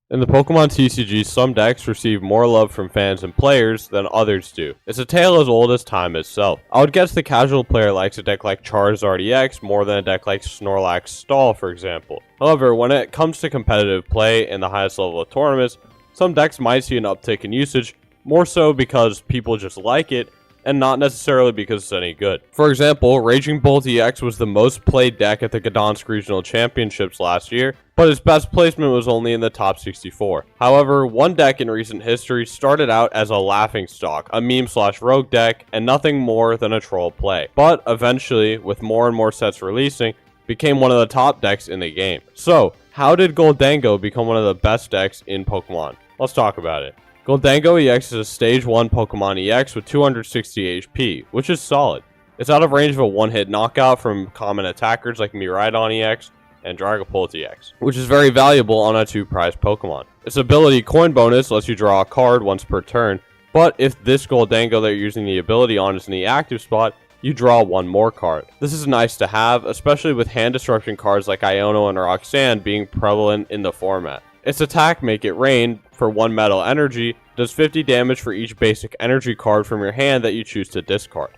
In the Pokemon TCG, some decks receive more love from fans and players than others do. It's a tale as old as time itself. I would guess the casual player likes a deck like Charizard EX more than a deck like Snorlax Stall, for example. However, when it comes to competitive play in the highest level of tournaments, some decks might see an uptick in usage, more so because people just like it, and not necessarily because it's any good. For example, Raging Bolt EX was the most played deck at the Gdansk Regional Championships last year, but its best placement was only in the top 64. However, one deck in recent history started out as a laughingstock, a meme/rogue deck, and nothing more than a troll play. But eventually, with more and more sets releasing, became one of the top decks in the game. So, how did Gholdengo become one of the best decks in Pokemon? Let's talk about it. Gholdengo EX is a Stage 1 Pokemon EX with 260 HP, which is solid. It's out of range of a one-hit knockout from common attackers like Miraidon EX and Dragapult EX, which is very valuable on a 2-prize Pokemon. Its ability Coin Bonus lets you draw a card once per turn, but if this Gholdengo that you're using the ability on is in the active spot, you draw one more card. This is nice to have, especially with hand disruption cards like Iono and Roxanne being prevalent in the format. Its attack, Make It Rain, for 1 metal energy, does 50 damage for each basic energy card from your hand that you choose to discard.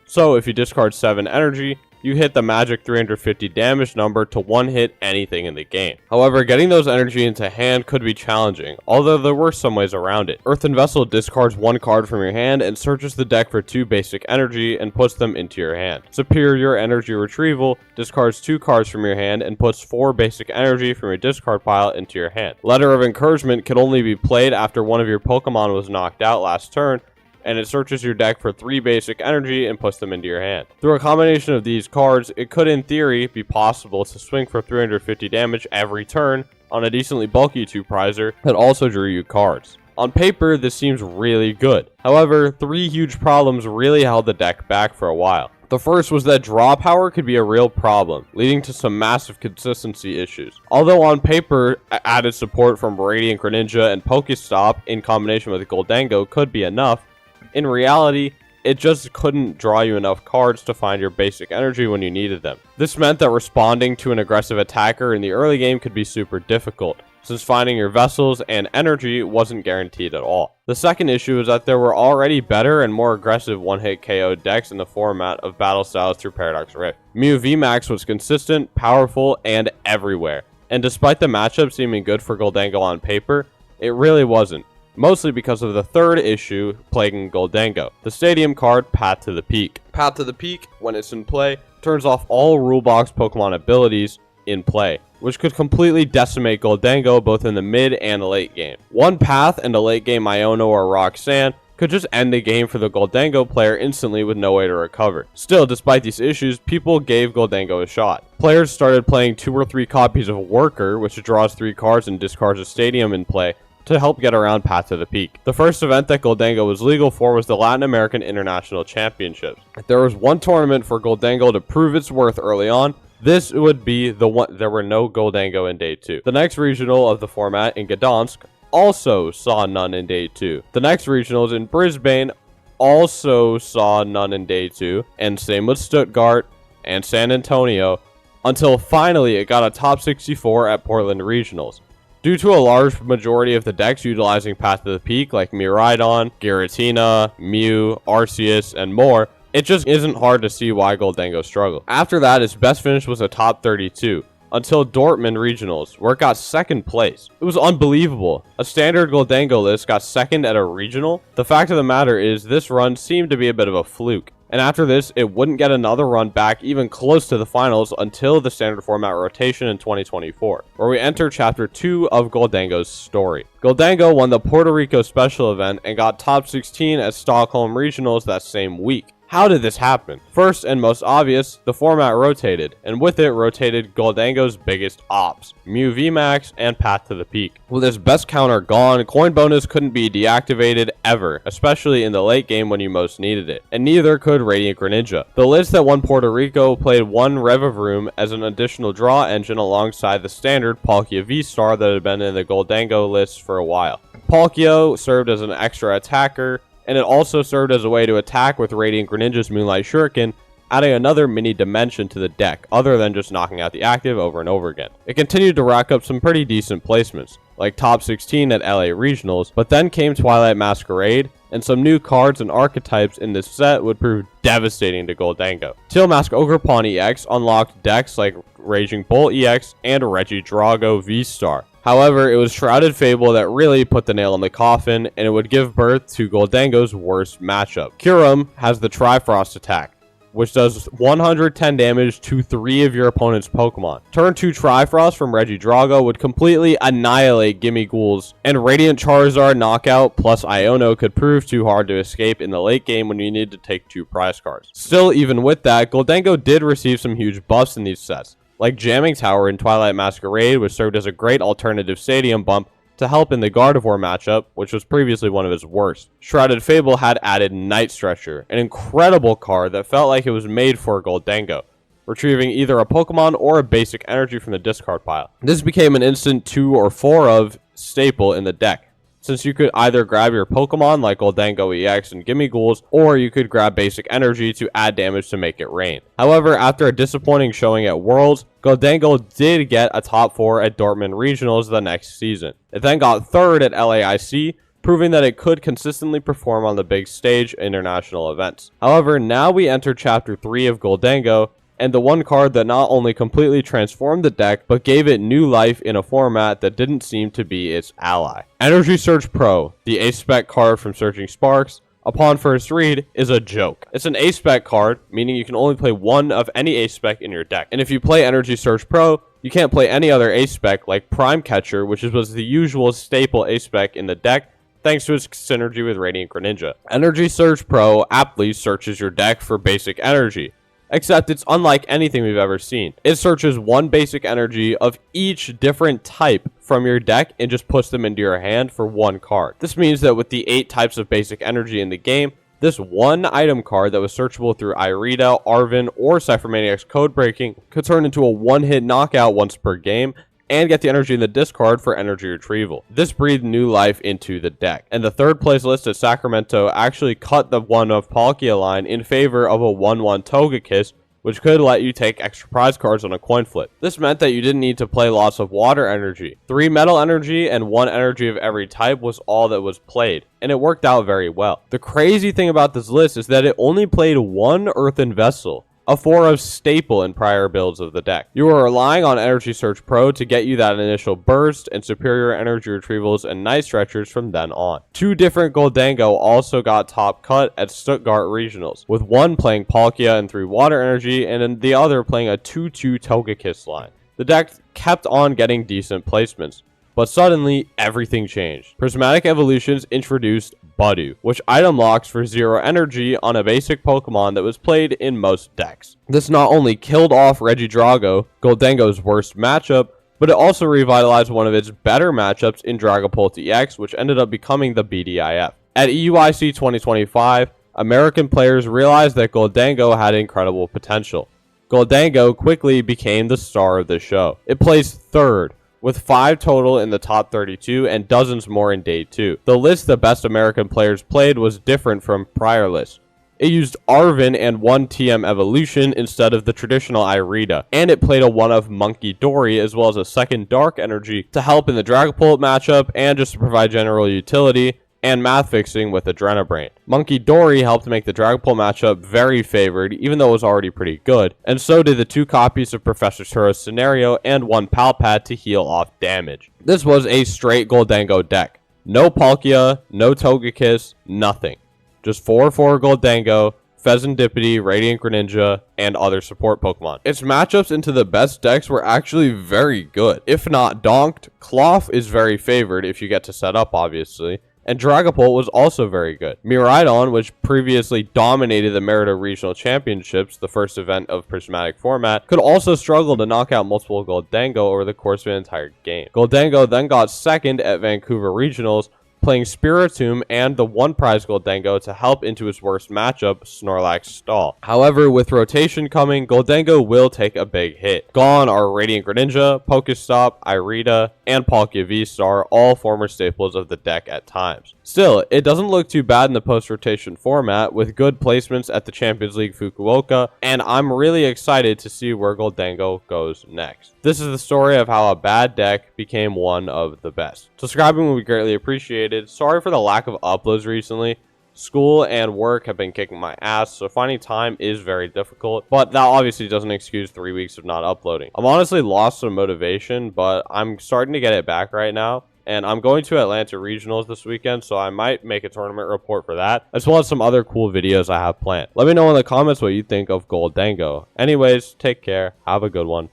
So if you discard 7 energy, you hit the magic 350 damage number to one-hit anything in the game. However, getting those energy into hand could be challenging, although there were some ways around it. Earthen Vessel discards 1 card from your hand and searches the deck for 2 basic energy and puts them into your hand. Superior Energy Retrieval discards 2 cards from your hand and puts 4 basic energy from your discard pile into your hand. Letter of Encouragement can only be played after one of your Pokemon was knocked out last turn, and it searches your deck for 3 basic energy and puts them into your hand. Through a combination of these cards, it could in theory be possible to swing for 350 damage every turn on a decently bulky 2-prizer that also drew you cards. On paper, this seems really good. However, 3 huge problems really held the deck back for a while. The first was that draw power could be a real problem, leading to some massive consistency issues. Although on paper, added support from Radiant Greninja and Pokestop in combination with Gholdengo could be enough, in reality, it just couldn't draw you enough cards to find your basic energy when you needed them. This meant that responding to an aggressive attacker in the early game could be super difficult, since finding your vessels and energy wasn't guaranteed at all. The second issue is that there were already better and more aggressive one-hit KO decks in the format of battle styles through Paradox Rift. Mew VMAX was consistent, powerful, and everywhere. And despite the matchup seeming good for Gholdengo on paper, it really wasn't. Mostly because of the third issue plaguing Gholdengo, the stadium card Path to the Peak. Path to the Peak, when it's in play, turns off all rulebox Pokemon abilities in play, which could completely decimate Gholdengo both in the mid and late game. One path and a late game Iono or Roxanne could just end the game for the Gholdengo player instantly with no way to recover. Still, despite these issues, people gave Gholdengo a shot. Players started playing 2 or 3 copies of Worker, which draws 3 cards and discards a stadium in play, to help get around Path to the Peak. The first event that Gholdengo was legal for was the Latin American International Championships. If there was one tournament for Gholdengo to prove its worth early on, this would be the one. There were no Gholdengo in Day 2. The next regional of the format in Gdansk also saw none in Day 2. The next regionals in Brisbane also saw none in Day 2, and same with Stuttgart and San Antonio, until finally it got a top 64 at Portland Regionals. Due to a large majority of the decks utilizing Path to the Peak like Miraidon, Giratina, Mew, Arceus, and more, it just isn't hard to see why Gholdengo struggled. After that, its best finish was a top 32, until Dortmund Regionals, where it got 2nd place. It was unbelievable. A standard Gholdengo list got 2nd at a regional. The fact of the matter is, this run seemed to be a bit of a fluke. And after this, it wouldn't get another run back even close to the finals until the standard format rotation in 2024, where we enter chapter 2 of Gholdengo's story. Gholdengo won the Puerto Rico special event and got top 16 at Stockholm Regionals that same week. How did this happen? First and most obvious, the format rotated, and with it rotated Gholdengo's biggest ops, Mew VMAX and Path to the Peak. With his best counter gone, Coin Bonus couldn't be deactivated ever, especially in the late game when you most needed it, and neither could Radiant Greninja. The list that won Puerto Rico played 1 Revavroom as an additional draw engine alongside the standard Palkia V-Star that had been in the Gholdengo list for a while. Palkia served as an extra attacker, and it also served as a way to attack with Radiant Greninja's Moonlight Shuriken adding another mini dimension to the deck other than just knocking out the active over and over again. It continued to rack up some pretty decent placements, like top 16 at LA Regionals, but then came Twilight Masquerade, and some new cards and archetypes in this set would prove devastating to Gholdengo. Teal Mask Ogerpon EX unlocked decks like Raging Bolt EX and Regidrago V-Star. However, it was Shrouded Fable that really put the nail in the coffin, and it would give birth to Gholdengo's worst matchup. Kyurem has the Trifrost attack, which does 110 damage to 3 of your opponent's Pokemon. Turn 2 Trifrost from Regidrago would completely annihilate Gimme Ghouls, and Radiant Charizard Knockout plus Iono could prove too hard to escape in the late game when you need to take 2 prize cards. Still, even with that, Gholdengo did receive some huge buffs in these sets, like Jamming Tower in Twilight Masquerade, which served as a great alternative stadium bump to help in the Gardevoir matchup, which was previously one of his worst. Shrouded Fable had added Night Stretcher, an incredible card that felt like it was made for Gholdengo, retrieving either a Pokemon or a basic energy from the discard pile. This became an instant 2 or 4 of staple in the deck, since you could either grab your Pokemon like Gholdengo EX and Gimme Ghouls, or you could grab basic energy to add damage to make it rain. However, after a disappointing showing at Worlds, Gholdengo did get a top 4 at Dortmund Regionals the next season. It then got 3rd at LAIC, proving that it could consistently perform on the big stage international events. However, now we enter Chapter 3 of Gholdengo, and the one card that not only completely transformed the deck, but gave it new life in a format that didn't seem to be its ally. Energy Surge Pro, the Ace-Spec card from Searching Sparks, upon first read, is a joke. It's an Ace-Spec card, meaning you can only play one of any Ace-Spec in your deck. And if you play Energy Surge Pro, you can't play any other Ace-Spec like Prime Catcher, which was the usual staple Ace-Spec in the deck, thanks to its synergy with Radiant Greninja. Energy Surge Pro aptly searches your deck for basic energy, except it's unlike anything we've ever seen. It searches one basic energy of each different type from your deck and just puts them into your hand for one card. This means that with the 8 types of basic energy in the game, this one item card that was searchable through Irida, Arven, or Cyphermaniac's code breaking could turn into a one-hit knockout once per game, and get the energy in the discard for energy retrieval. This breathed new life into the deck, and the 3rd place list at Sacramento actually cut the one of Palkia line in favor of a 1/1 Togekiss, which could let you take extra prize cards on a coin flip. This meant that you didn't need to play lots of water energy. 3 metal energy and 1 energy of every type was all that was played, and it worked out very well. The crazy thing about this list is that it only played 1 Earthen Vessel, a 4 of staple in prior builds of the deck. You are relying on Energy Surge Pro to get you that initial burst and superior energy retrievals and Night Stretchers from then on. 2 different Gholdengo also got top cut at Stuttgart Regionals, with one playing Palkia and 3 water energy, and then the other playing a 2/2 Togekiss line. The deck kept on getting decent placements, but suddenly everything changed. Prismatic Evolutions introduced Budu, which item locks for 0 energy on a basic Pokemon that was played in most decks. This not only killed off Regidrago, Gholdengo's worst matchup, but it also revitalized one of its better matchups in Dragapult EX, which ended up becoming the BDIF. At EUIC 2025, American players realized that Gholdengo had incredible potential. Gholdengo quickly became the star of the show. It placed 3rd, with 5 total in the top 32 and dozens more in day 2. The list the best American players played was different from prior lists. It used Arven and 1 TM Evolution instead of the traditional Irida, and it played a 1 of Monkey Dory as well as a 2nd Dark Energy to help in the Dragapult matchup and just to provide general utility and math fixing with Adrenabrain. Monkey Dory helped make the Dragapult matchup very favored, even though it was already pretty good, and so did the 2 copies of Professor Turo's Scenario and 1 Palpad to heal off damage. This was a straight Gholdengo deck. No Palkia, no Togekiss, nothing. Just 4/4 Gholdengo, Pheasantipity, Radiant Greninja, and other support Pokemon. Its matchups into the best decks were actually very good. If not donked, Cloth is very favored if you get to set up, obviously, and Dragapult was also very good. Miraidon, which previously dominated the Merida Regional Championships, the first event of Prismatic format, could also struggle to knock out multiple Gholdengo over the course of an entire game. Gholdengo then got 2nd at Vancouver Regionals, playing Spiritomb and the one prize Gholdengo to help into his worst matchup, Snorlax Stall. However, with rotation coming, Gholdengo will take a big hit. Gone are Radiant Greninja, Pokestop, Irida, and Palkia V-Star, all former staples of the deck at times. Still, it doesn't look too bad in the post-rotation format, with good placements at the Champions League Fukuoka, and I'm really excited to see where Gholdengo goes next. This is the story of how a bad deck became one of the best. Subscribing would be greatly appreciated. Sorry for the lack of uploads recently. School and work have been kicking my ass, so finding time is very difficult, but that obviously doesn't excuse 3 weeks of not uploading. I'm honestly lost some motivation, but I'm starting to get it back right now. And I'm going to Atlanta Regionals this weekend, so I might make a tournament report for that, as well as some other cool videos I have planned. Let me know in the comments what you think of Gholdengo. Anyways, take care. Have a good one.